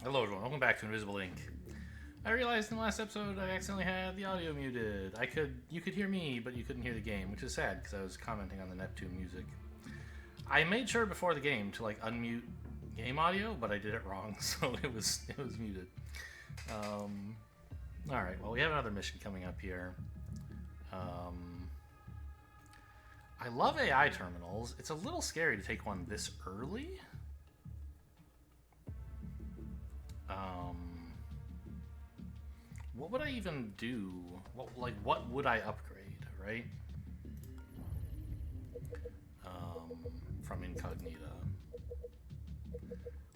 Hello everyone, welcome back to Invisible Ink. I realized in the last episode I accidentally had the audio muted. You could hear me, but you couldn't hear the game, which is sad because I was commenting on the Neptune music. I made sure before the game to unmute game audio, but I did it wrong, so it was muted. All right, well we have another mission coming up here. I love AI terminals. It's a little scary to take one this early. What would I even do? What would I upgrade, right? From Incognita.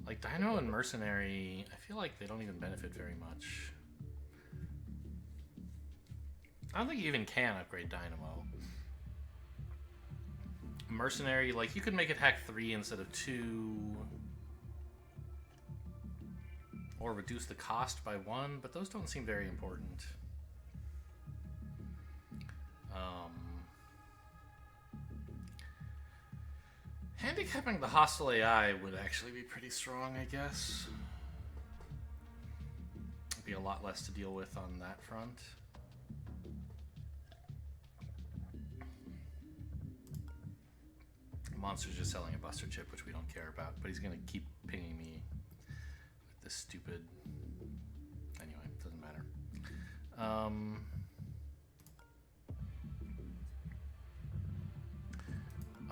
Like Dynamo and Mercenary, I feel like they don't even benefit very much. I don't think you even can upgrade Dynamo. Mercenary, like you could make it hack 3 instead of 2. Or reduce the cost by 1, but those don't seem very important. Handicapping the hostile AI would actually be pretty strong, I guess. It'd be a lot less to deal with on that front. Monster's just selling a buster chip, which we don't care about, but he's going to keep pinging me with this stupid... Anyway, it doesn't matter.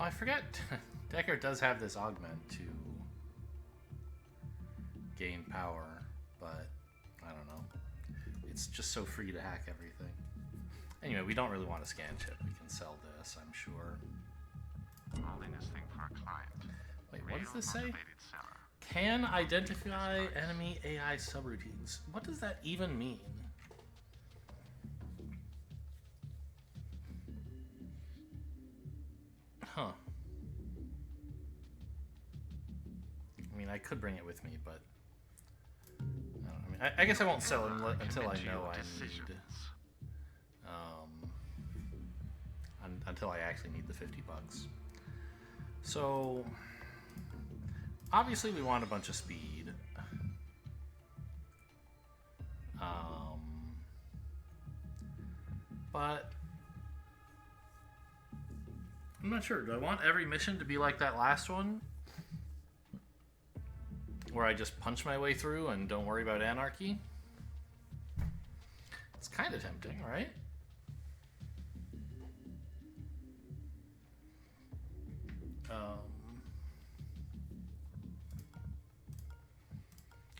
Oh, I forgot. Decker does have this augment to gain power, but I don't know. It's just so free to hack everything. Anyway, we don't really want a scan chip. We can sell this, I'm sure. Holding this thing for a client. Wait, what does this say? Can identify enemy AI subroutines. What does that even mean? Huh. I mean, I could bring it with me, but I guess I won't sell it until I know I need. Until I actually need the $50. So, obviously we want a bunch of speed. But I'm not sure. Do I want every mission to be like that last one? Where I just punch my way through and don't worry about anarchy? It's kind of tempting, right?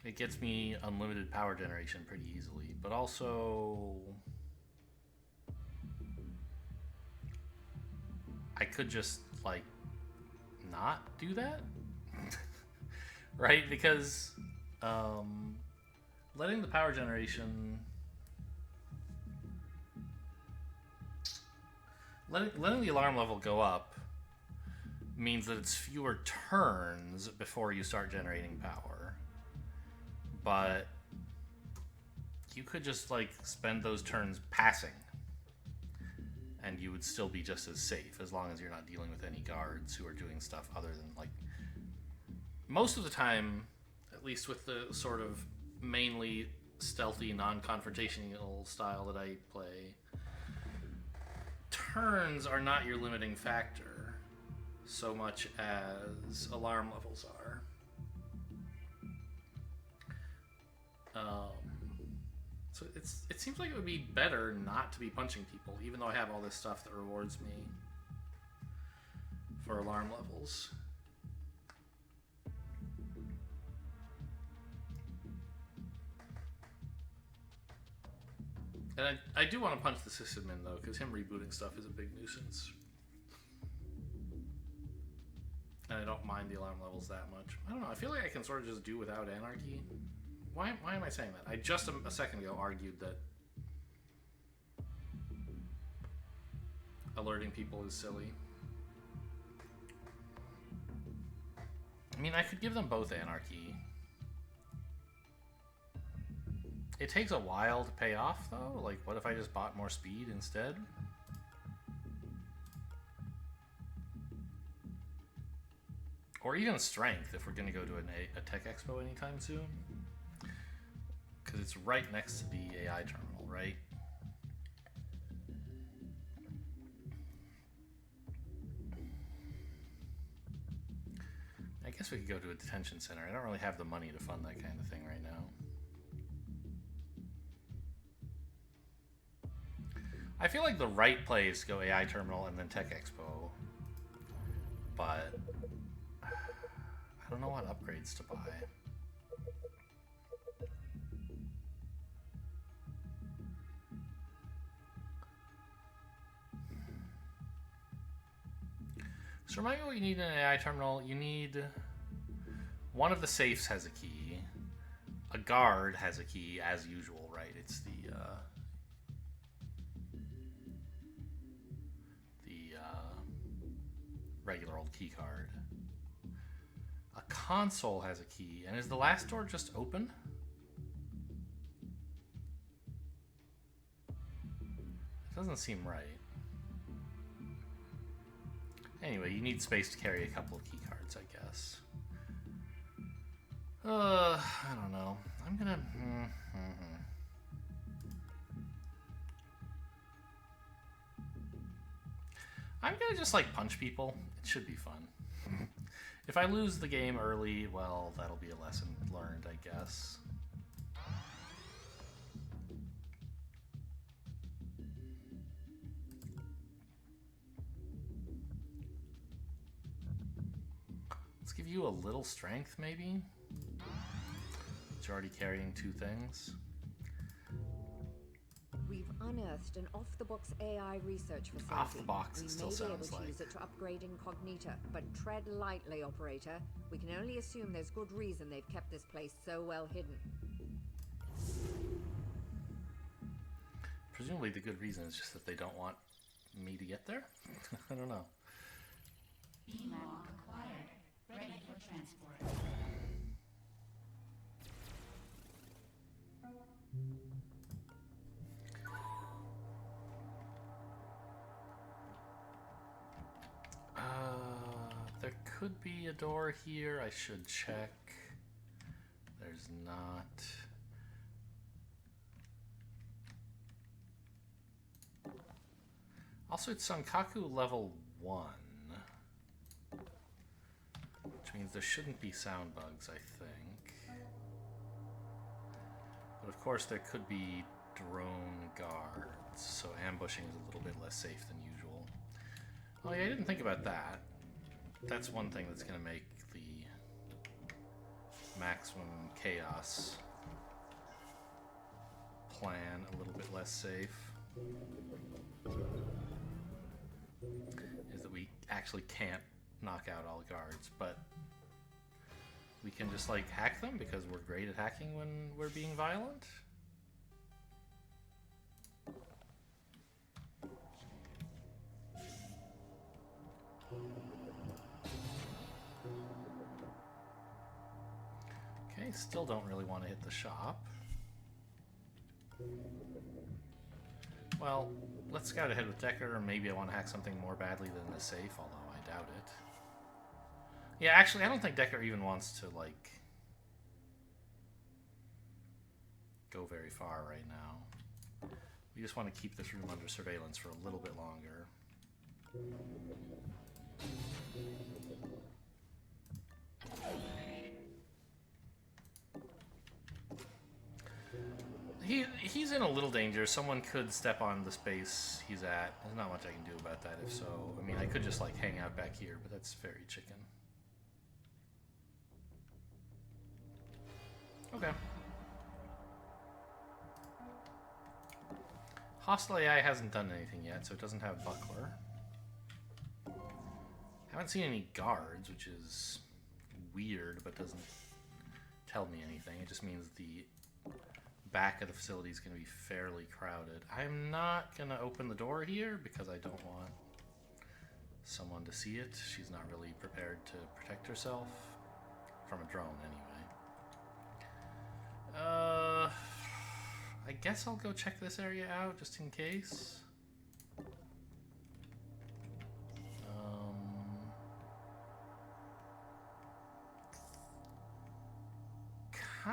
It gets me unlimited power generation pretty easily, but also I could just not do that, right? Because letting the power generation, letting the alarm level go up means that it's fewer turns before you start generating power. But you could just spend those turns passing and you would still be just as safe as long as you're not dealing with any guards who are doing stuff other than most of the time, at least with the sort of mainly stealthy, non-confrontational style that I play, turns are not your limiting factor so much as alarm levels are. So it seems like it would be better not to be punching people, even though I have all this stuff that rewards me for alarm levels. And I do want to punch the system in, though, because him rebooting stuff is a big nuisance. And I don't mind the alarm levels that much. I don't know, I feel like I can sort of just do without anarchy. Why am I saying that? I just a second ago argued that alerting people is silly. I mean, I could give them both anarchy. It takes a while to pay off, though. What if I just bought more speed instead? Or even strength, if we're going to go to a tech expo anytime soon. Because it's right next to the AI terminal, right? I guess we could go to a detention center. I don't really have the money to fund that kind of thing right now. I feel like the right play is to go AI terminal and then Tech Expo. But I don't know what upgrades to buy. So remind me what you need in an AI terminal. You need one of the safes has a key. A guard has a key, as usual, right? It's the regular old key card. A console has a key, and is the last door just open? It doesn't seem right. Anyway, you need space to carry a couple of key cards, I guess. I don't know. I'm gonna... I'm gonna just, like, punch people. It should be fun. If I lose the game early, well, that'll be a lesson learned, I guess. Let's give you a little strength, maybe? You're already carrying 2 things. We've unearthed an off-the-box AI research facility. Off the box, it still we may be able sounds to like. use it to upgrade Incognita, but tread lightly, operator. We can only assume there's good reason they've kept this place so well hidden. Presumably the good reason is just that they don't want me to get there? I don't know. E-log acquired. Ready for transport. There could be a door here. I should check. There's not. Also, it's Sankaku level 1. Which means there shouldn't be sound bugs, I think. But of course, there could be drone guards, so ambushing is a little bit less safe than usual. Oh yeah, I didn't think about that. That's one thing that's going to make the maximum chaos plan a little bit less safe. Is that we actually can't knock out all guards, but we can just like hack them because we're great at hacking when we're being violent. Okay, still don't really want to hit the shop. Well, let's scout ahead with Decker, or maybe I want to hack something more badly than the safe, although I doubt it. Yeah, actually, I don't think Decker even wants to, like, go very far right now. We just want to keep this room under surveillance for a little bit longer. He's in a little danger. Someone could step on the space he's at. There's not much I can do about that if so. I mean, I could just like hang out back here, but that's very chicken. Okay. Hostile AI hasn't done anything yet, so it doesn't have Buckler. Haven't seen any guards, which is weird, but doesn't tell me anything. It just means the back of the facility is going to be fairly crowded. I'm not going to open the door here because I don't want someone to see it. She's not really prepared to protect herself from a drone anyway. I guess I'll go check this area out just in case.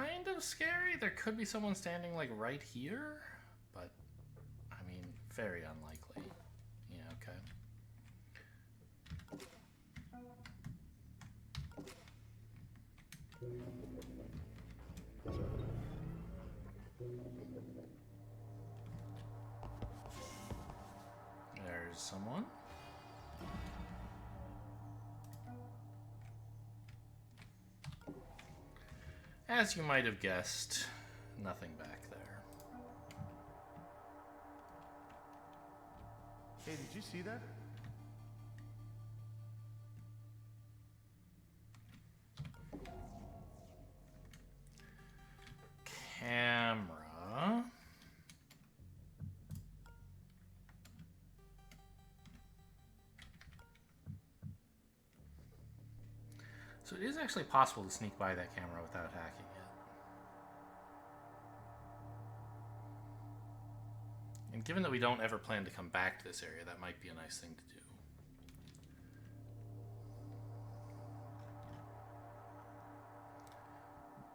kind of scary. There could be someone standing like right here, but I mean, very unlikely. Yeah, okay. There's someone. As you might have guessed, nothing back there. Hey, did you see that? Camera. So it is actually possible to sneak by that camera without hacking it. And given that we don't ever plan to come back to this area, that might be a nice thing to do.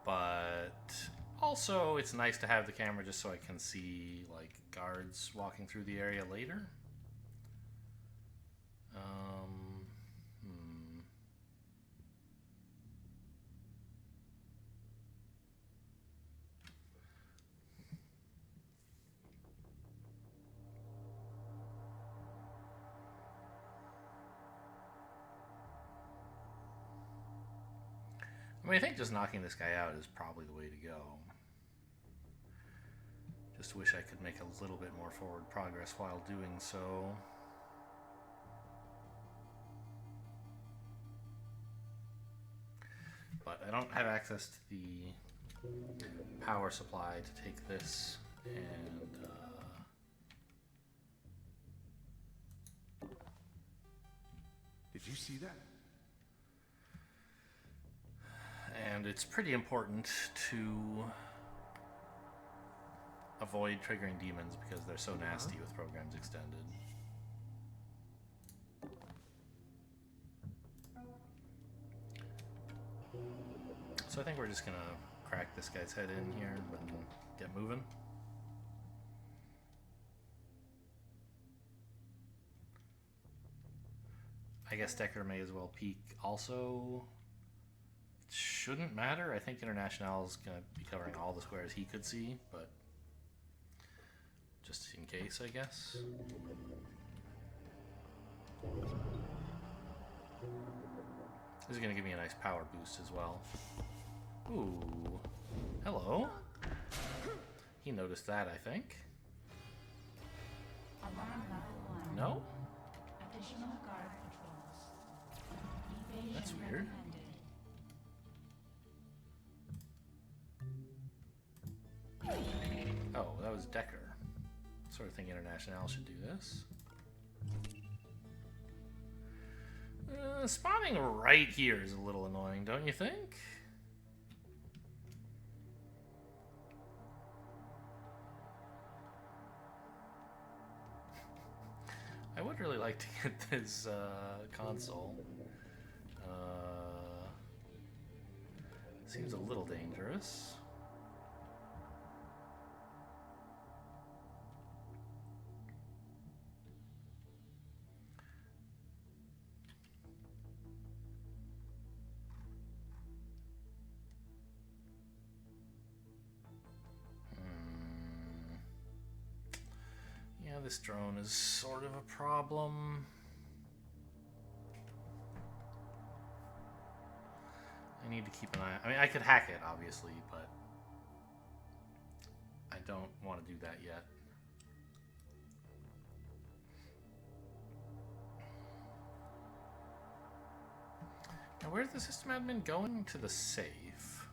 But also, it's nice to have the camera just so I can see like guards walking through the area later. I mean, I think just knocking this guy out is probably the way to go. Just wish I could make a little bit more forward progress while doing so. But I don't have access to the power supply to take this and Did you see that? and it's pretty important to avoid triggering demons because they're so nasty with programs extended. So I think we're just gonna crack this guy's head in here and get moving. I guess Decker may as well peek also. It shouldn't matter. I think International is going to be covering all the squares he could see, but just in case, I guess. This is going to give me a nice power boost as well. Ooh. Hello. He noticed that, I think. Alarm level 1. No? Additional guard patrols. Evasion That's weird. recommended. Oh, that was Decker. Sort of think International should do this. Spawning right here is a little annoying, don't you think? I would really like to get this console. Seems a little dangerous. Yeah, this drone is sort of a problem. I need to keep an eye. I mean, I could hack it, obviously, but I don't want to do that yet. Now, where's the system admin going? To the safe.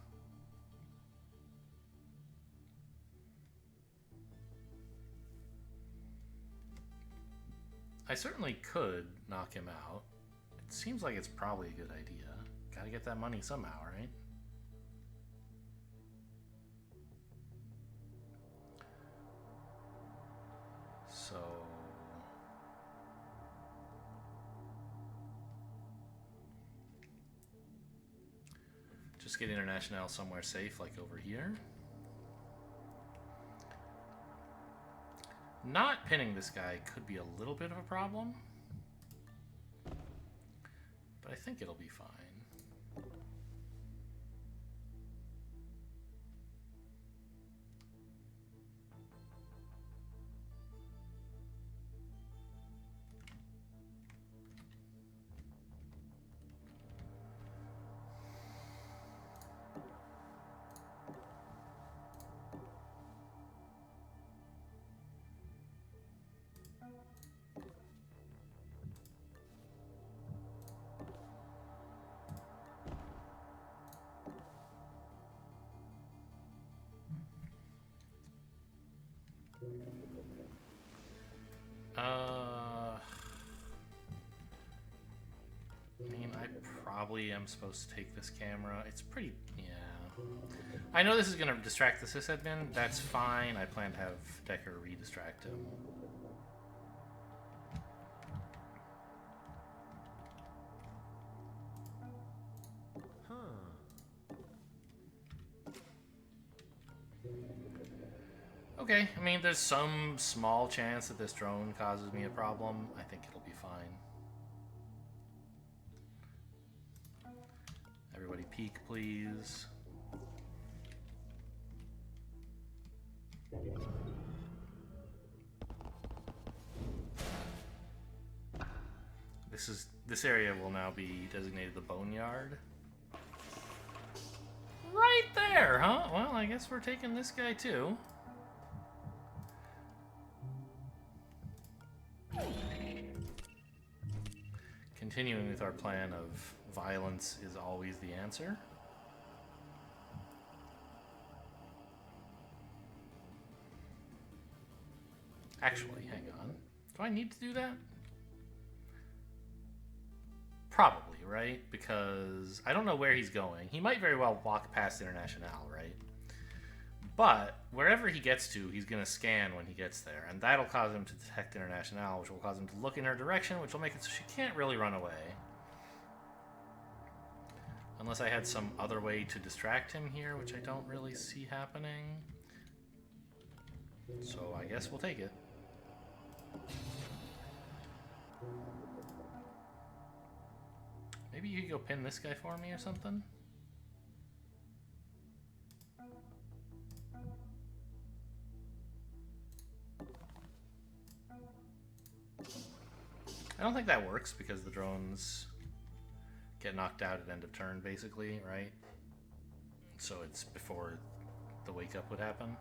I certainly could knock him out. It seems like it's probably a good idea. Gotta get that money somehow, right? So... just get International somewhere safe, like over here. Not pinning this guy could be a little bit of a problem, but I think it'll be fine. I mean, I probably am supposed to take this camera. It's pretty, yeah. I know this is going to distract the sysadmin. That's fine. I plan to have Decker re-distract him. Okay, I mean, there's some small chance that this drone causes me a problem. I think it'll be fine. Everybody peek, please. This area will now be designated the Boneyard. Right there, huh? Well, I guess we're taking this guy too. Continuing with our plan of violence is always the answer. Actually, hang on. Do I need to do that? Probably, right? Because I don't know where he's going. He might very well walk past International, right? But wherever he gets to, he's going to scan when he gets there. And that'll cause him to detect International, which will cause him to look in her direction, which will make it so she can't really run away. Unless I had some other way to distract him here, which I don't really see happening. So I guess we'll take it. Maybe you could go pin this guy for me or something? I don't think that works because the drones get knocked out at end of turn, basically, right? So it's before the wake up would happen.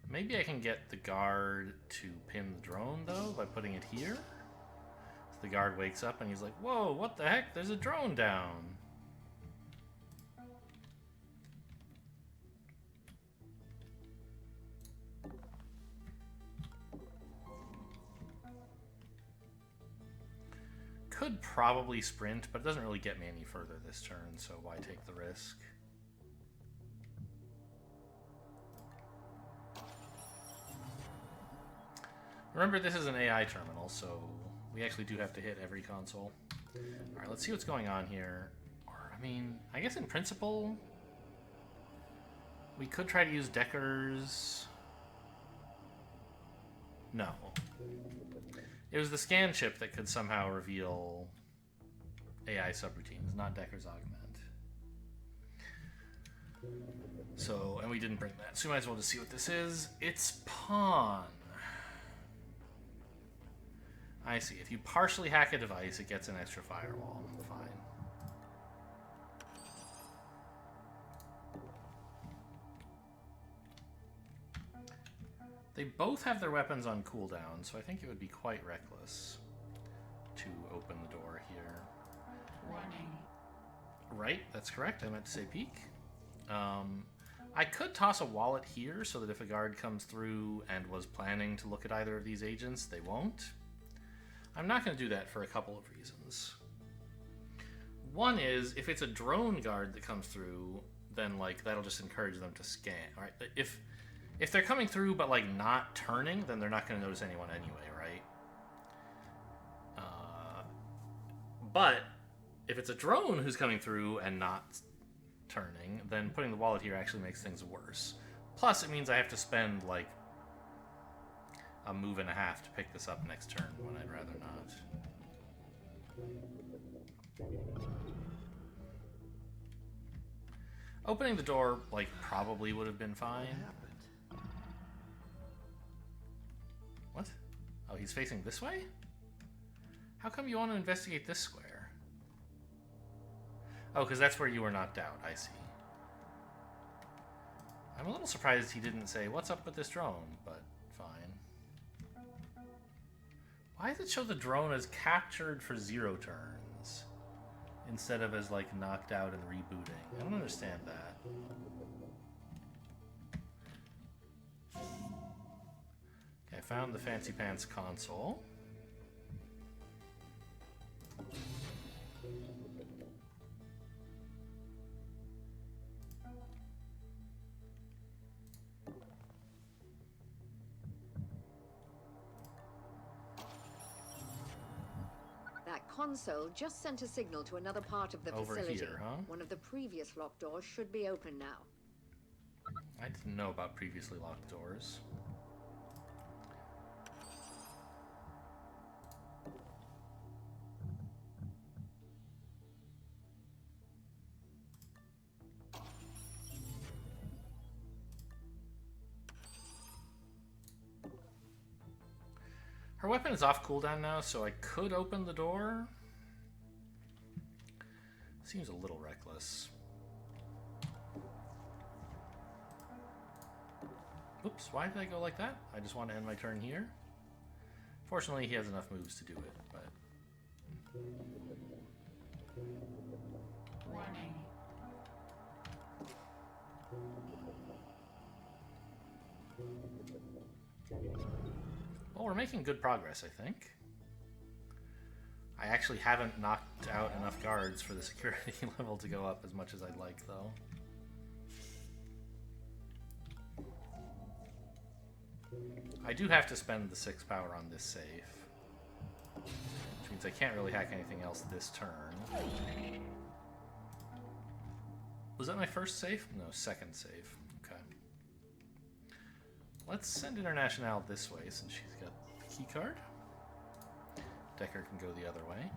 Maybe I can get the guard to pin the drone, though, by putting it here. So the guard wakes up and he's like, whoa, what the heck? There's a drone down. Could probably sprint, but it doesn't really get me any further this turn, so why take the risk? Remember, this is an AI terminal, so we actually do have to hit every console. Alright, let's see what's going on here. Or, I mean, I guess in principle, we could try to use Decker's... No. It was the scan chip that could somehow reveal AI subroutines, not Decker's augment. So, and we didn't bring that, so we might as well just see what this is. It's pawn. I see. If you partially hack a device, it gets an extra firewall. Fine. They both have their weapons on cooldown, so I think it would be quite reckless to open the door here. Warning. Right, that's correct. I meant to say peek. I could toss a wallet here so that if a guard comes through and was planning to look at either of these agents, they won't. I'm not going to do that for a couple of reasons. One is, if it's a drone guard that comes through, then like that'll just encourage them to scan. All right, If they're coming through but, like, not turning, then they're not going to notice anyone anyway, right? But if it's a drone who's coming through and not turning, then putting the wallet here actually makes things worse. Plus, it means I have to spend, like, a move and a half to pick this up next turn when I'd rather not. Opening the door, like, probably would have been fine. What? Oh, he's facing this way? How come you want to investigate this square? Oh, because that's where you were knocked out. I see. I'm a little surprised he didn't say, what's up with this drone? But fine. Why does it show the drone as captured for 0 turns? Instead of as, like, knocked out and rebooting. I don't understand that. Okay, I found the Fancy Pants console. That console just sent a signal to another part of the Over facility. here, huh? One of the previous locked doors should be open now. I didn't know about previously locked doors. Her weapon is off cooldown now, so I could open the door. Seems a little reckless. Oops, why did I go like that? I just want to end my turn here. Fortunately, he has enough moves to do it, but... Warning. Well, we're making good progress, I think. I actually haven't knocked out enough guards for the security level to go up as much as I'd like, though. I do have to spend the 6 power on this safe, which means I can't really hack anything else this turn. Was that my first save? No, second save. Okay. Let's send International this way since she's got the key card. Decker can go the other way.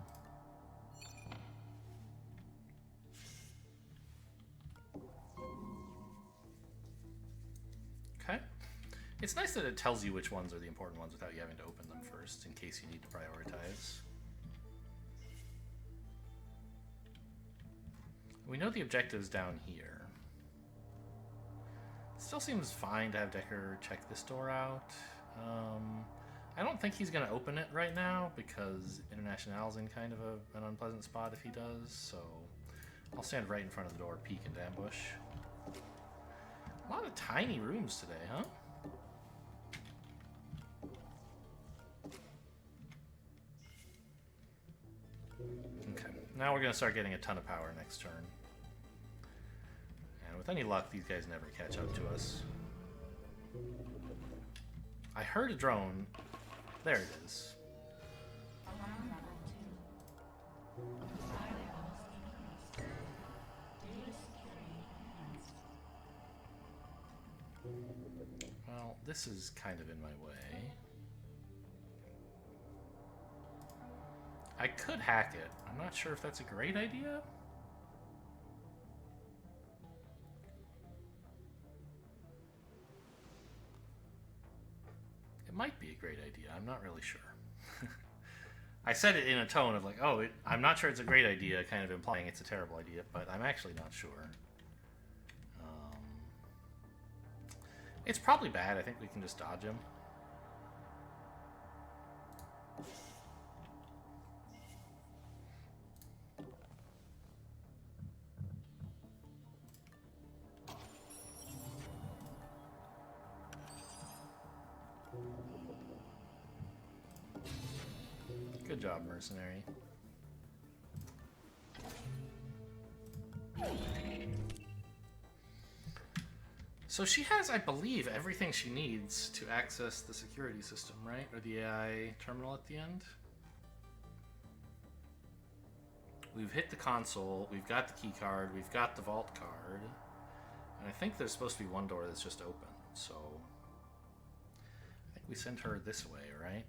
Okay. It's nice that it tells you which ones are the important ones without you having to open them first in case you need to prioritize. We know the objective's down here. Still seems fine to have Decker check this door out. I don't think he's going to open it right now because International's in kind of an unpleasant spot if he does, so I'll stand right in front of the door, peek and ambush. A lot of tiny rooms today, huh? Okay, now we're going to start getting a ton of power next turn. And with any luck, these guys never catch up to us. I heard a drone. There it is. Alarm level 2. Fire levels increased. Data security enhanced. Well, this is kind of in my way. I could hack it. I'm not sure if that's a great idea. It might be a great idea. I'm not really sure. I said it in a tone of like, oh, I'm not sure it's a great idea, kind of implying it's a terrible idea, but I'm actually not sure. It's probably bad. I think we can just dodge him. Good job, mercenary. So she has, I believe, everything she needs to access the security system, right? Or the AI terminal at the end. We've hit the console, we've got the key card, we've got the vault card. And I think there's supposed to be one door that's just open, so... I think we sent her this way, right?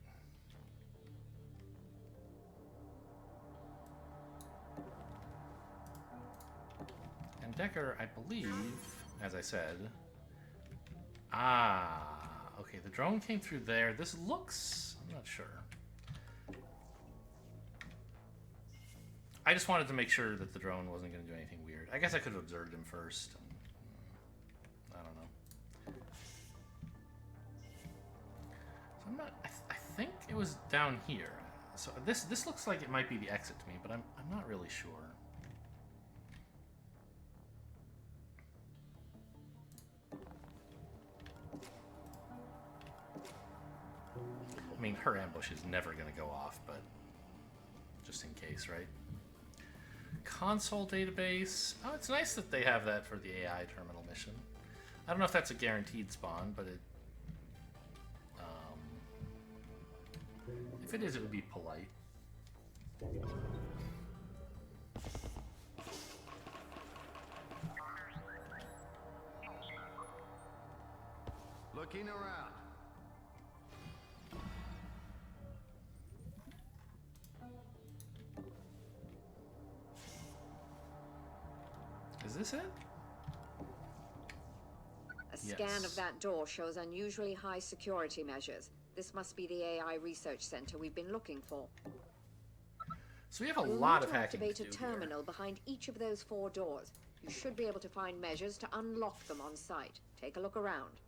And Decker, I believe, as I said... okay, the drone came through there. This looks... I'm not sure. I just wanted to make sure that the drone wasn't going to do anything weird. I guess I could have observed him first. I don't know. So I'm not... I think it was down here. So this looks like it might be the exit to me, but I'm not really sure. I mean, her ambush is never going to go off, but just in case, right? Console database. Oh, it's nice that they have that for the AI terminal mission. I don't know if that's a guaranteed spawn, but it... if it is, it would be polite. Looking around. Is this it? A scan Yes. of that door shows unusually high security measures. This must be the AI research center we've been looking for. So we have a You'll lot need of to hacking activate to a do terminal here. behind each of those 4 doors. You should be able to find measures to unlock them on site. Take a look around.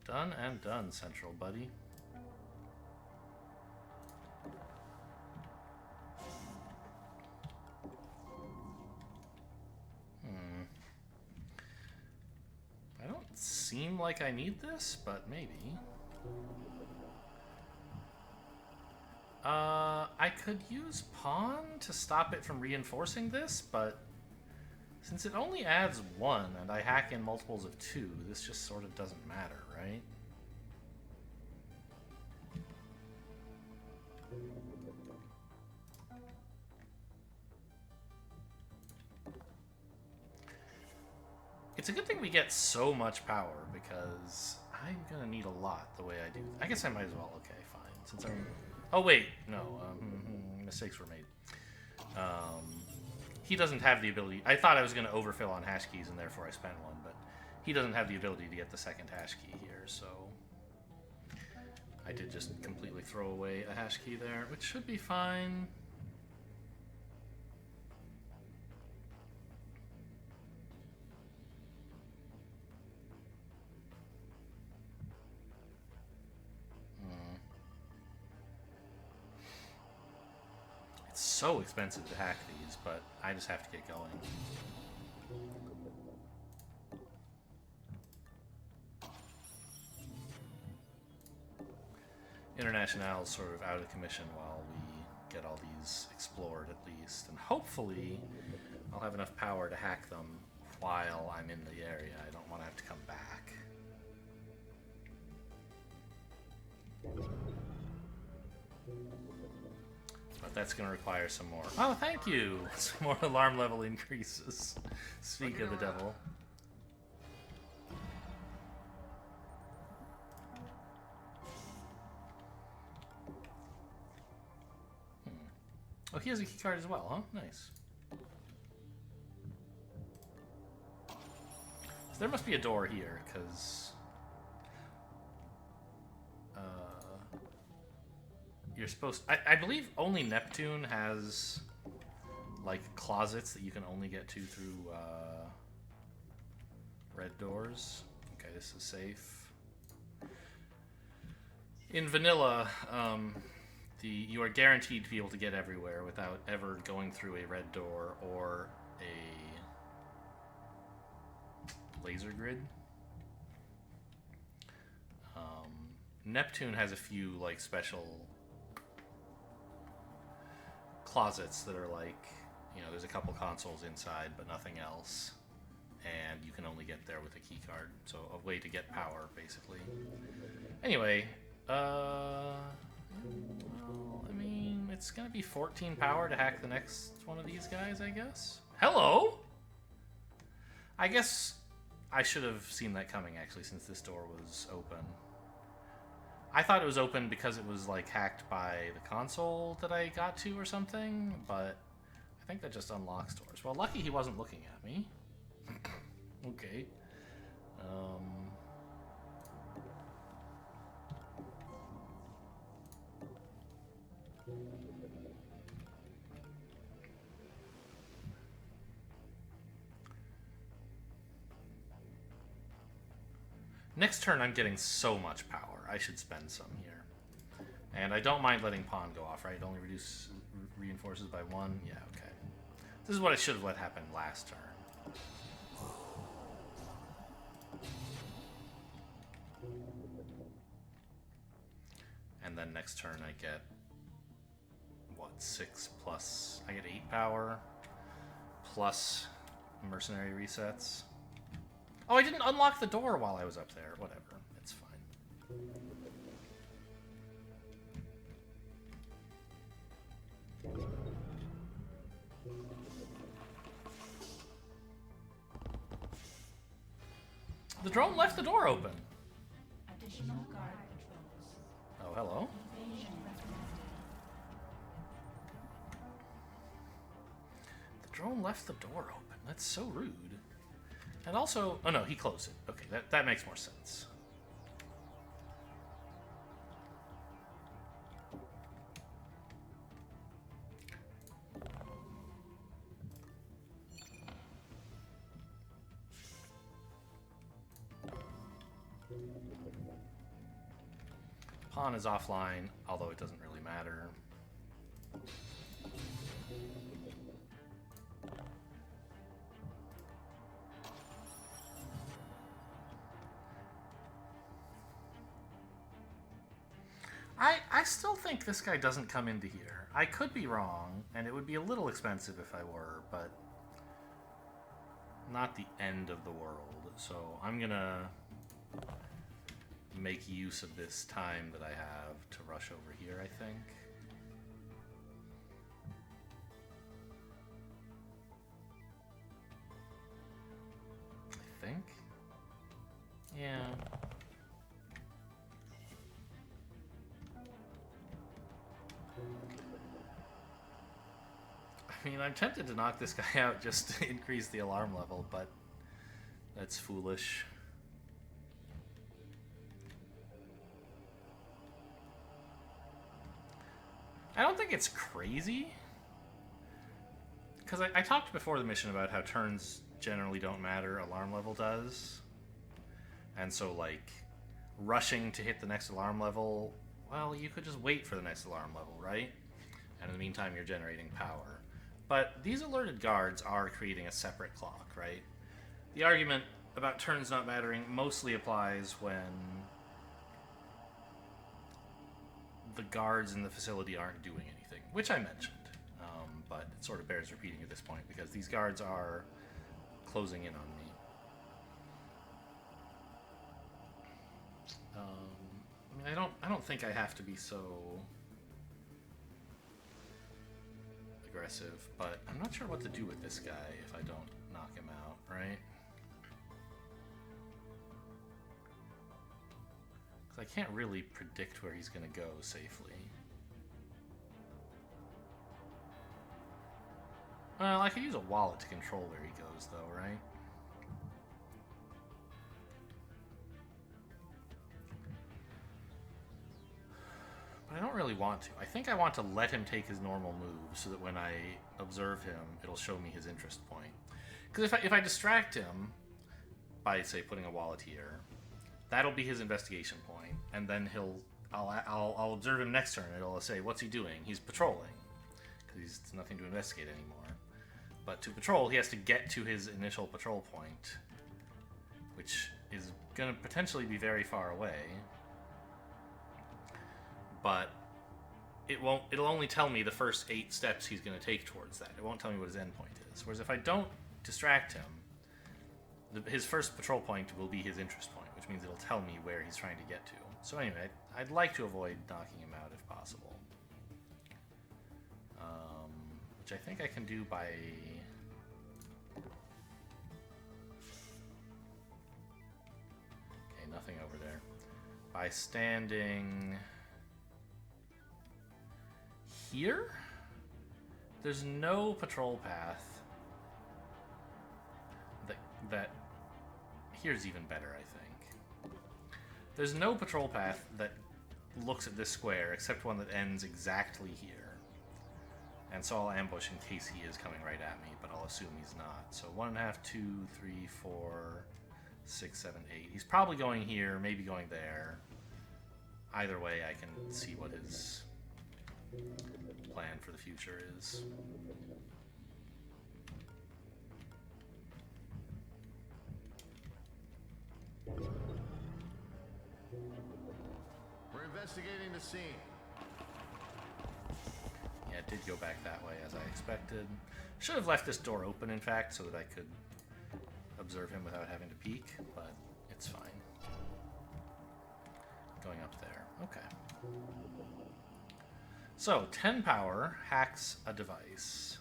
Done and done, Central Buddy. I don't seem like I need this, but maybe. I could use Pawn to stop it from reinforcing this, but since it only adds 1 and I hack in multiples of 2, this just sort of doesn't matter, right? It's a good thing we get so much power, because I'm gonna need a lot the way I do. I guess I might as well. Okay, fine. Since I'm... Oh, wait. No. Mistakes were made. He doesn't have the ability... I thought I was going to overfill on hash keys, and therefore I spent 1, but he doesn't have the ability to get the second hash key here, so... I did just completely throw away a hash key there, which should be fine. It's so expensive to hack these, but I just have to get going. International's sort of out of commission while we get all these explored at least, and hopefully I'll have enough power to hack them while I'm in the area. I don't want to have to come back. But that's going to require some more... Oh, thank you! Some more alarm level increases. Speak of the devil. Oh, he has a key card as well, huh? Nice. So there must be a door here, because... you're supposed... I believe only Neptune has, like, closets that you can only get to through, red doors. Okay, this is safe. In vanilla, you are guaranteed to be able to get everywhere without ever going through a red door or a laser grid. Neptune has a few, like, special closets that are like, you know, there's a couple consoles inside, but nothing else. and you can only get there with a key card. So a way to get power, basically. Anyway, well, I mean, it's gonna be 14 power to hack the next one of these guys, I guess. Hello? I guess I should have seen that coming, actually, since this door was open. I thought it was open because it was, like, hacked by the console that I got to or something, but I think that just unlocks doors. Well, lucky he wasn't looking at me. Okay. Next turn, I'm getting so much power. I should spend some here. And I don't mind letting pawn go off, right? It only reinforces by 1. Yeah, okay. This is what I should have let happen last turn. And then next turn I get, what, 6 plus... I get 8 power, plus mercenary resets. Oh, I didn't unlock the door while I was up there. Whatever, it's fine. The drone left the door open. Additional guard patrols. Oh, hello. Invasion recommended. The drone left the door open. That's so rude. And also... Oh, no, he closed it. Okay, that makes more sense. Pawn is offline, although it doesn't really matter. I still think this guy doesn't come into here. I could be wrong, and it would be a little expensive if I were, but not the end of the world. So I'm gonna make use of this time that I have to rush over here, I think. Yeah. I mean, I'm tempted to knock this guy out just to increase the alarm level, but that's foolish. I don't think it's crazy. Because I talked before the mission about how turns generally don't matter, alarm level does. And so, like, rushing to hit the next alarm level, well, you could just wait for the next alarm level, right? And in the meantime, you're generating power. But these alerted guards are creating a separate clock, right? The argument about turns not mattering mostly applies when the guards in the facility aren't doing anything, which I mentioned. But it sort of bears repeating at this point because these guards are closing in on me. I mean, I don't think I have to be so aggressive, but I'm not sure what to do with this guy if I don't knock him out, right? Because I can't really predict where he's going to go safely. Well, I could use a wallet to control where he goes, though, right? But I don't really want to. I think I want to let him take his normal move so that when I observe him, it'll show me his interest point. Because if I distract him by, say, putting a wallet here, that'll be his investigation point, and then I'll observe him next turn, and it'll say, what's he doing? He's patrolling, because he's nothing to investigate anymore. But to patrol, he has to get to his initial patrol point, which is going to potentially be very far away. But it'll only tell me the first 8 steps he's going to take towards that. It won't tell me what his endpoint is. Whereas if I don't distract him, his first patrol point will be his interest point, which means it'll tell me where he's trying to get to. So anyway, I'd like to avoid knocking him out if possible. Which I think I can do by... Okay, nothing over there. By standing... here? There's no patrol path that here's even better, I think. There's no patrol path that looks at this square except one that ends exactly here. And so I'll ambush in case he is coming right at me, but I'll assume he's not. So 1.5, 2, 3, 4, 6, 7, 8. He's probably going here, maybe going there. Either way, I can see what his plan for the future is. We're investigating the scene. Yeah, it did go back that way as I expected. Should have left this door open, in fact, so that I could observe him without having to peek, but it's fine. Going up there. Okay. So, 10 power hacks a device.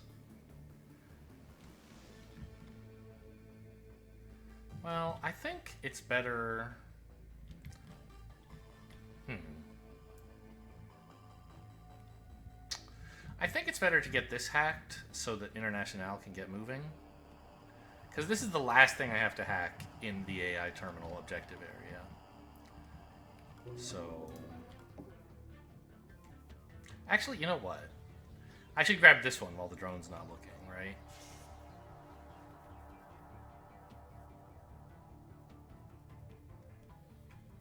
Well, I think it's better... I think it's better to get this hacked so that International can get moving. Because this is the last thing I have to hack in the AI terminal objective area. So... Actually, you know what? I should grab this one while the drone's not looking, right?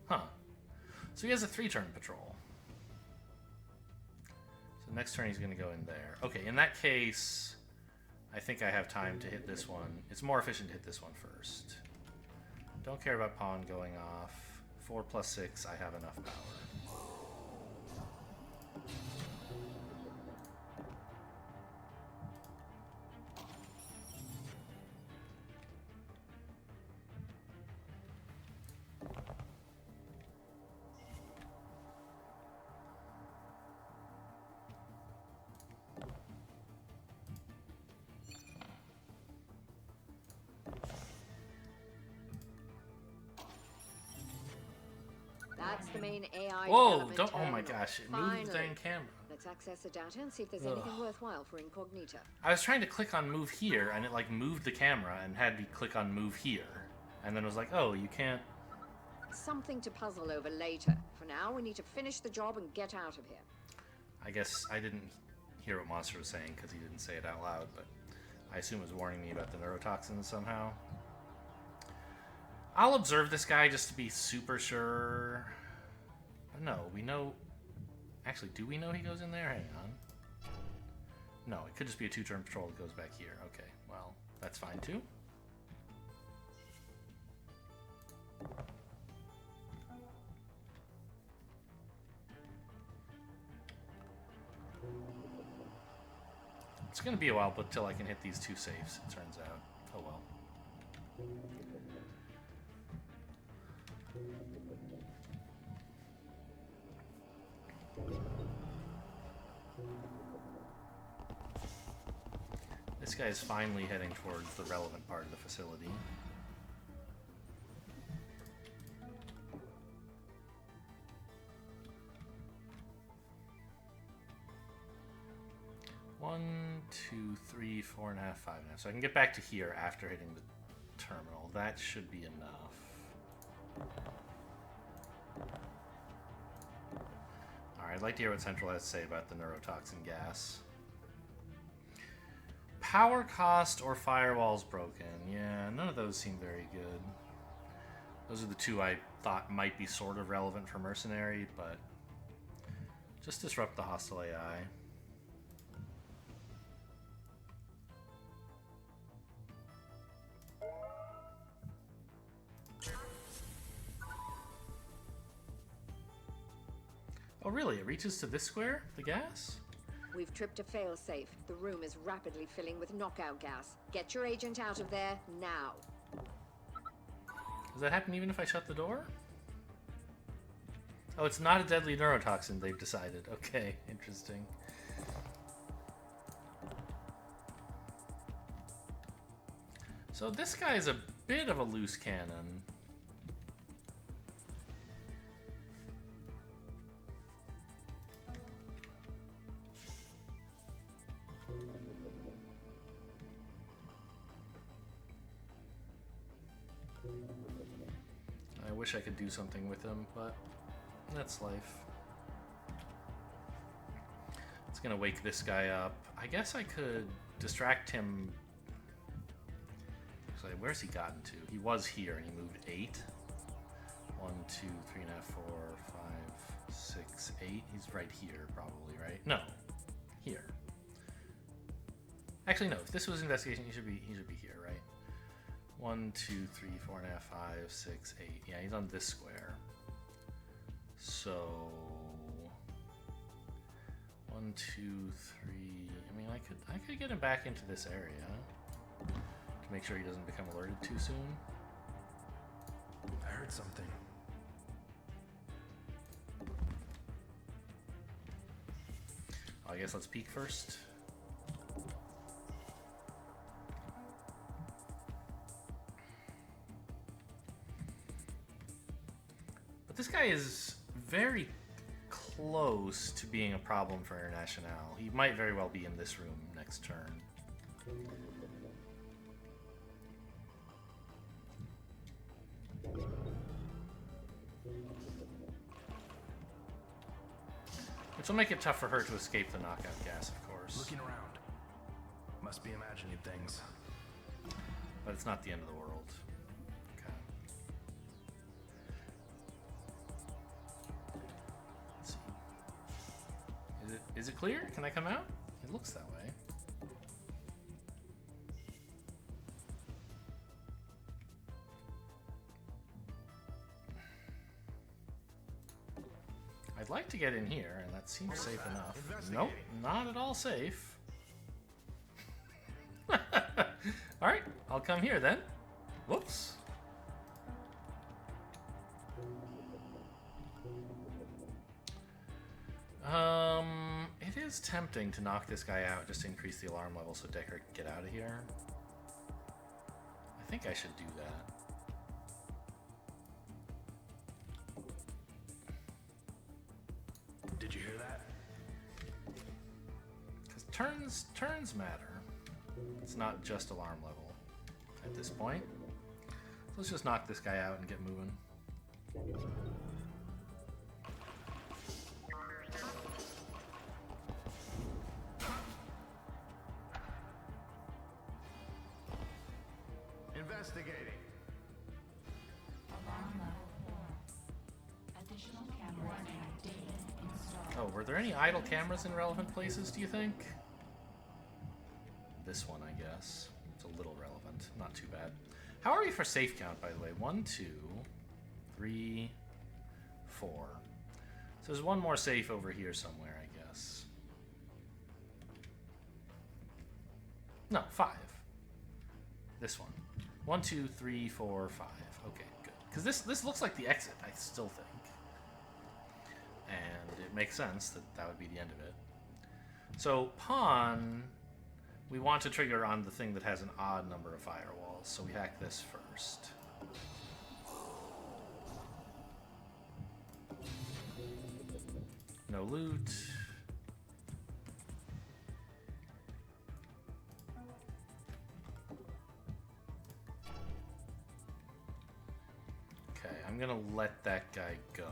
Huh. So he has a 3-turn patrol. So next turn he's going to go in there. Okay, in that case, I think I have time to hit this one. It's more efficient to hit this one first. Don't care about pawn going off. 4 plus 6, I have enough power. That's the main AI Whoa! development Don't! Oh my terminal. gosh! It moved the Finally. dang camera. Let's access the data and see if there's anything worthwhile for incognita. I was trying to click on move here, and it like moved the camera and had me click on move here, and then it was like, oh, you can't. Something to puzzle over later. For now, we need to finish the job and get out of here. I guess I didn't hear what Monster was saying because he didn't say it out loud, but I assume it was warning me about the neurotoxins somehow. I'll observe this guy just to be super sure. No, we know... Actually, do we know he goes in there? Hang on. No, it could just be a 2-turn patrol that goes back here. Okay, well, that's fine too. It's going to be a while but till I can hit these 2 safes, it turns out. Oh well. This guy is finally heading towards the relevant part of the facility. One, 2, 3, 4.5, 5.5. So I can get back to here after hitting the terminal. That should be enough. Alright, I'd like to hear what Central has to say about the neurotoxin gas. Power cost or firewalls broken. Yeah, none of those seem very good. Those are the 2 I thought might be sort of relevant for Mercenary, but just disrupt the hostile AI. Oh really? It reaches to this square? The gas? We've tripped a failsafe. The room is rapidly filling with knockout gas. Get your agent out of there now. Does that happen even if I shut the door? Oh, it's not a deadly neurotoxin, they've decided. Okay, interesting. So this guy is a bit of a loose cannon. I wish I could do something with him, but that's life. It's gonna wake this guy up. I guess I could distract him. Actually, where's he gotten to? He was here and he moved 8. 1, 2, 3 and a half, 4, 5, 6, 8. He's right here, probably, right? No, here. Actually, no. If this was investigation, he should be here, right? 1, 2, 3, 4 and a half, 5, 6, 8. Yeah, he's on this square. So 1, 2, 3. I mean, I could get him back into this area to make sure he doesn't become alerted too soon. I heard something. I guess let's peek first. But this guy is very close to being a problem for International. He might very well be in this room next turn. Which will make it tough for her to escape the knockout gas, of course. Looking around. Must be imagining things. But it's not the end of the world. Okay. Let's see. Is it clear? Can I come out? It looks that way. I'd like to get in here, and that seems safe enough. Nope, not at all safe. Alright, I'll come here then. Whoops. It is tempting to knock this guy out just to increase the alarm level so Decker can get out of here. I think I should do that. Did you hear that? Because turns matter. It's not just alarm level at this point. So let's just knock this guy out and get moving. Investigating. Alarm level 4. Additional cameras activated. Installed. Oh, were there any idle cameras in relevant places, do you think? This one, I guess. It's a little relevant. Not too bad. How are we for safe count, by the way? 1, 2, 3, 4. So there's one more safe over here somewhere, I guess. No, 5. This one. 1, 2, 3, 4, 5. Okay, good. Because this looks like the exit, I still think. And it makes sense that that would be the end of it. So, pawn, we want to trigger on the thing that has an odd number of firewalls. So we hack this first. No loot. Okay, I'm gonna let that guy go.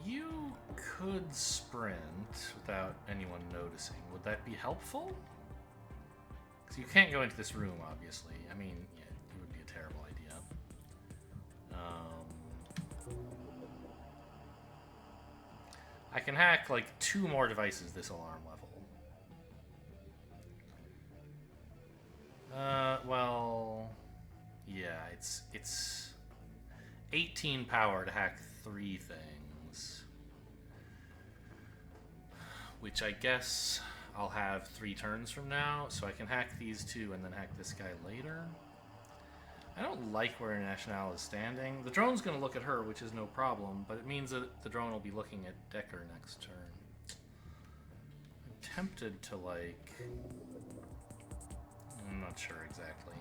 You could sprint without anyone noticing. Would that be helpful? Because you can't go into this room, obviously. I mean, yeah, it would be a terrible idea. I can hack like 2 more devices this alarm level. Well, yeah, it's 18 power to hack 3 things. Which I guess I'll have 3 turns from now, so I can hack these 2 and then hack this guy later. I don't like where International is standing. The drone's going to look at her, which is no problem, but it means that the drone will be looking at Decker next turn. I'm tempted to, like... I'm not sure exactly.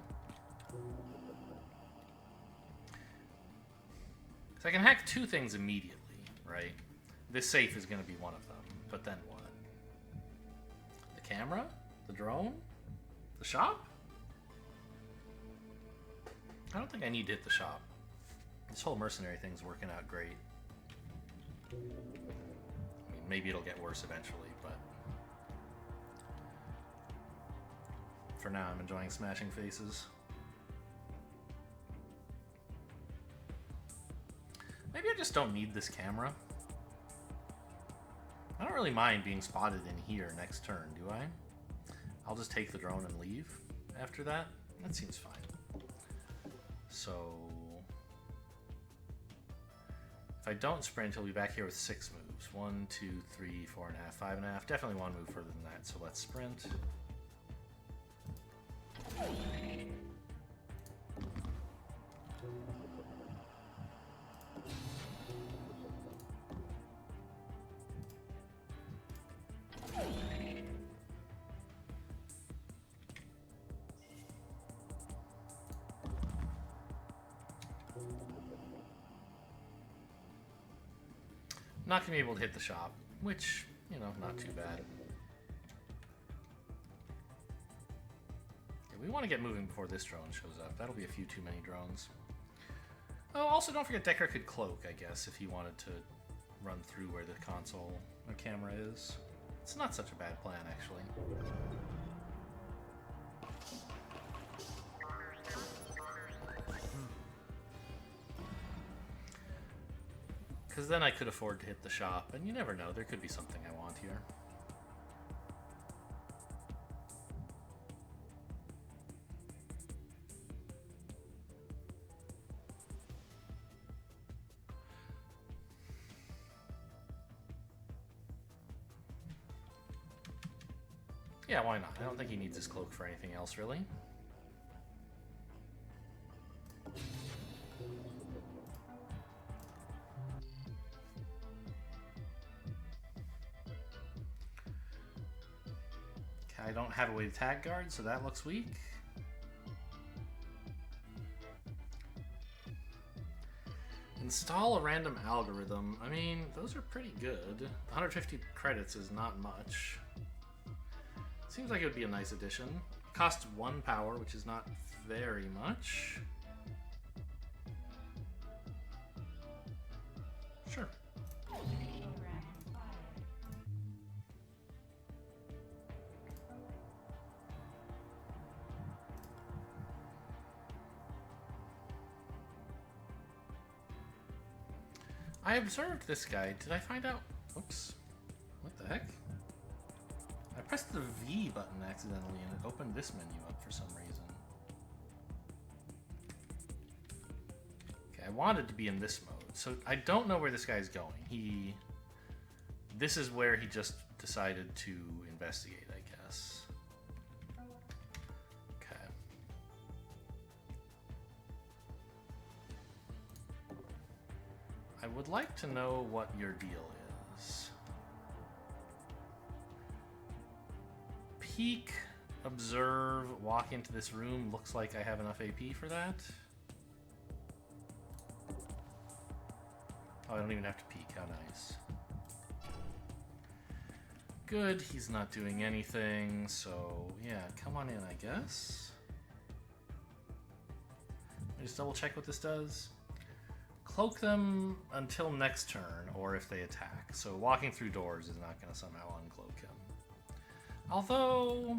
So I can hack 2 things immediately, right? This safe is going to be one of them, but then what? The camera? The drone? The shop? I don't think I need to hit the shop. This whole mercenary thing's working out great. I mean, maybe it'll get worse eventually, but... for now, I'm enjoying smashing faces. Maybe I just don't need this camera. I don't really mind being spotted in here next turn, do I? I'll just take the drone and leave after that. That seems fine. So... if I don't sprint, he'll be back here with 6 moves. 1, 2, 3, 4.5, 5.5. Definitely one move further than that, so let's sprint. Not gonna be able to hit the shop, which, you know, not too bad. Yeah, we want to get moving before this drone shows up. That'll be a few too many drones. Oh, also don't forget Decker could cloak, I guess, if he wanted to run through where the console or camera is. It's not such a bad plan, actually. Because then I could afford to hit the shop, and you never know, there could be something I want here. Yeah, why not? I don't think he needs his cloak for anything else, really. I don't have a way to tag guard, so that looks weak. Install a random algorithm. I mean, those are pretty good. 150 credits is not much. Seems like it would be a nice addition. Costs 1 power, which is not very much. Sure. I observed this guy. Did I find out? Oops. What the heck? I pressed the V button accidentally and it opened this menu up for some reason. Okay, I wanted to be in this mode. So I don't know where this guy's going. This is where he just decided to investigate, I guess. Okay. I would like to know what your deal is. Peek, observe, walk into this room. Looks like I have enough AP for that. Oh, I don't even have to peek. How nice. Good, he's not doing anything, so yeah, come on in, I guess. Let me just double check what this does. Cloak them until next turn, or if they attack. So walking through doors is not going to somehow uncloak him. Although...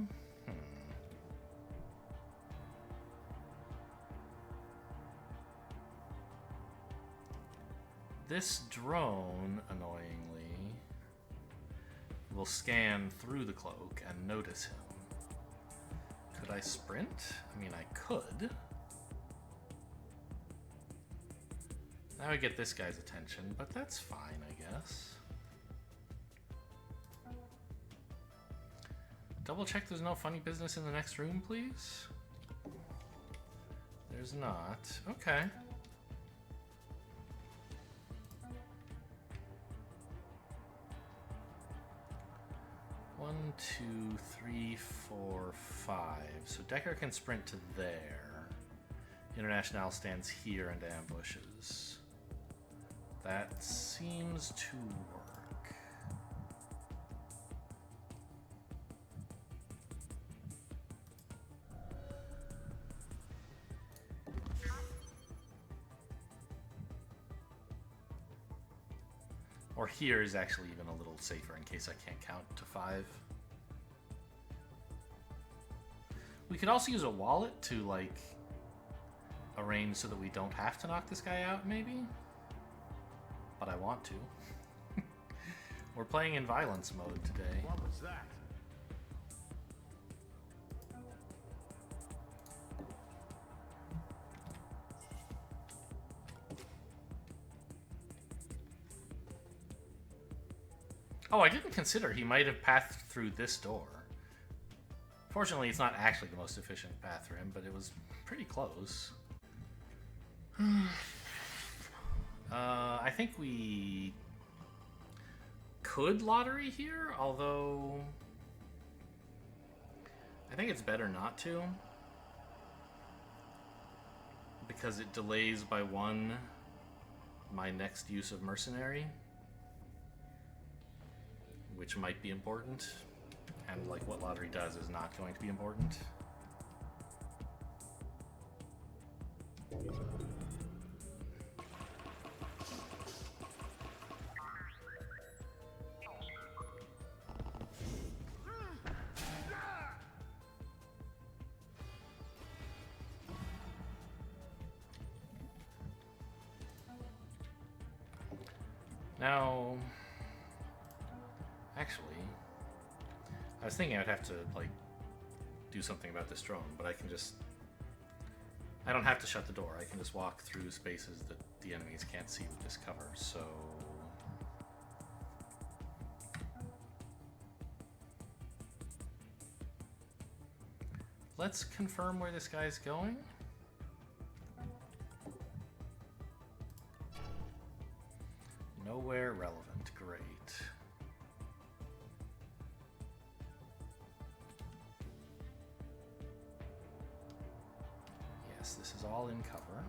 This drone, annoyingly, will scan through the cloak and notice him. Could I sprint? I mean, I could. Now I get this guy's attention, but that's fine, I guess. Double check there's no funny business in the next room, please. There's not. Okay. One, two, three, four, five. So Decker can sprint to there. International stands here and ambushes. That seems to work. Or here is actually even a little safer in case I can't count to 5. We could also use a wallet to, like, arrange so that we don't have to knock this guy out, maybe? But I want to. We're playing in violence mode today. What was that? Oh, I didn't consider he might have passed through this door. Fortunately, it's not actually the most efficient path for him, but it was pretty close. I think we could lottery here, although I think it's better not to, because it delays by 1 my next use of mercenary, which might be important, and like what lottery does is not going to be important. Now, actually, I was thinking I'd have to, like, do something about this drone, but I can just... I don't have to shut the door. I can just walk through spaces that the enemies can't see with this cover, so... Let's confirm where this guy's going. Nowhere relevant. Great. Yes, this is all in cover.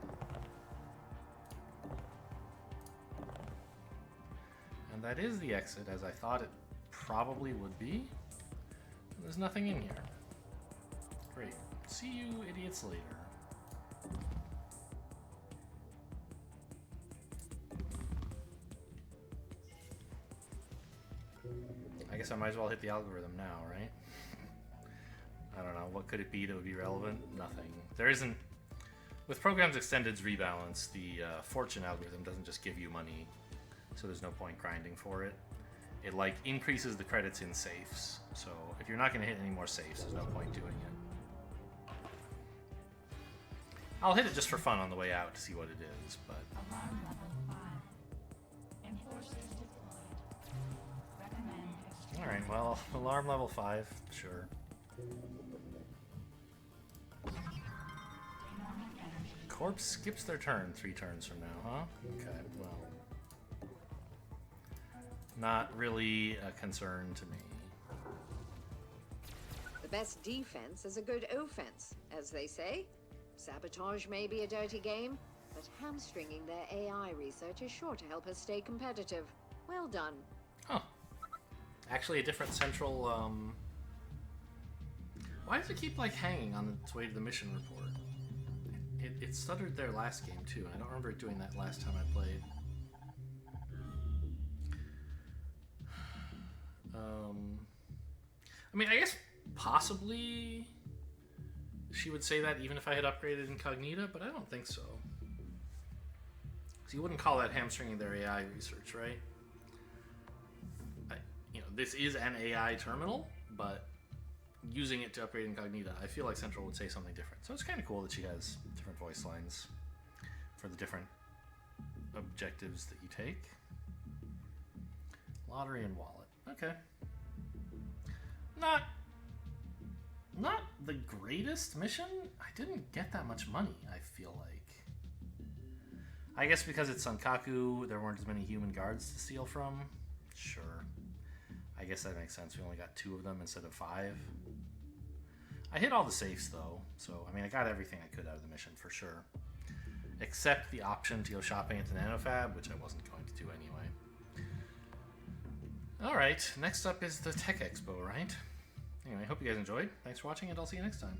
And that is the exit, as I thought it probably would be. There's nothing in here. Great. See you idiots later. I guess I might as well hit the algorithm now, right? I don't know. What could it be that would be relevant? Nothing. There isn't... With Programs Extended's rebalance, the fortune algorithm doesn't just give you money, so there's no point grinding for it. It, like, increases the credits in safes. So if you're not going to hit any more safes, there's no point doing it. I'll hit it just for fun on the way out to see what it is, but... Alarm level 5. Enforcers deployed. Recommend extreme. Alright, well, alarm level 5, sure. Demonic energy. Corpse skips their turn 3 turns from now, huh? Okay, well... Not really a concern to me. The best defense is a good offense, as they say. Sabotage may be a dirty game, but hamstringing their AI research is sure to help us stay competitive. Well done. Huh. Actually, a different central, Why does it keep, like, hanging on its way to the mission report? It stuttered there last game, too, and I don't remember it doing that last time I played. I mean, I guess possibly she would say that even if I had upgraded Incognita, but I don't think so. So you wouldn't call that hamstringing their AI research, right? This is an AI terminal, but using it to upgrade Incognita, I feel like Central would say something different. So it's kind of cool that she has different voice lines for the different objectives that you take. Lottery and wallet. Okay. Not not the greatest mission. I didn't get that much money, I feel like. I guess because it's Sankaku, there weren't as many human guards to steal from. Sure. I guess that makes sense. We only got 2 of them instead of 5. I hit all the safes, though. So, I mean, I got everything I could out of the mission, for sure. Except the option to go shopping at the NanoFab, which I wasn't going to do anyway. Alright, next up is the Tech Expo, right? Anyway, hope you guys enjoyed. Thanks for watching, and I'll see you next time.